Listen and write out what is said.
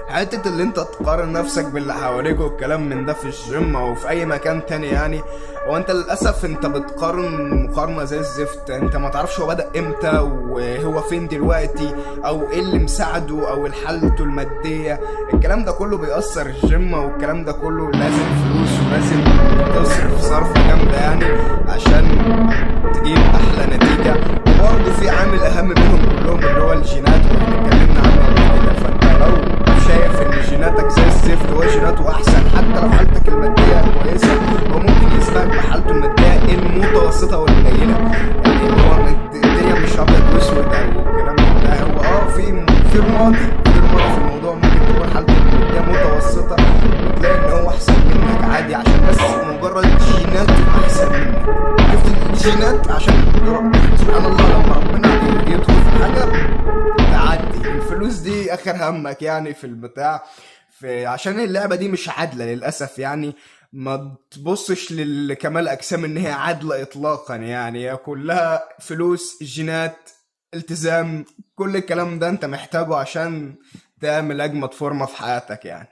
حتة اللي انت تقارن نفسك باللي حواليك والكلام من ده في الجيم او في اي مكان تاني يعني، وانت للاسف انت بتقارن مقارنة زي الزفت. انت ما تعرفش هو بدأ امتى وهو فين دلوقتي او ايه اللي مساعده او حالته المادية. الكلام ده كله بيأثر الجيم، والكلام ده كله لازم فلوس ولازم تصرف صرفة جامدة يعني عشان تجيب احلى نتيجة. وبرضه في عامل اهم منهم كلهم اللي هو الجينات، واحنا اتكلمنا عنه قبل كده. فانت لو شايف ان جيناتك زي الزفت وهو جيناته احسن، حتى لو حالتك الماديه كويسه هو ممكن يسبقك بحالته الماديه المتوسطه والقليله. يعني هو الدنيا مش ابيض واسود او الكلام ده. هو في رمادي في الموضوع. ممكن تكون حالته الماديه متوسطه وتلاقي ان هو احسن منك عادي، عشان بس مجرد جيناته احسن منك. شفت الجينات؟ عشان سبحان الله لما ربنا يدخل في حاجه تعدي. الفلوس دي اخر همك يعني في البتاع. عشان اللعبة دي مش عادلة للأسف يعني. ما تبصش لكمال أجسام إن هي عادلة إطلاقا يعني. هي كلها فلوس، جينات، التزام. كل الكلام ده أنت محتاجه عشان تعمل أجمد فورمة في حياتك يعني.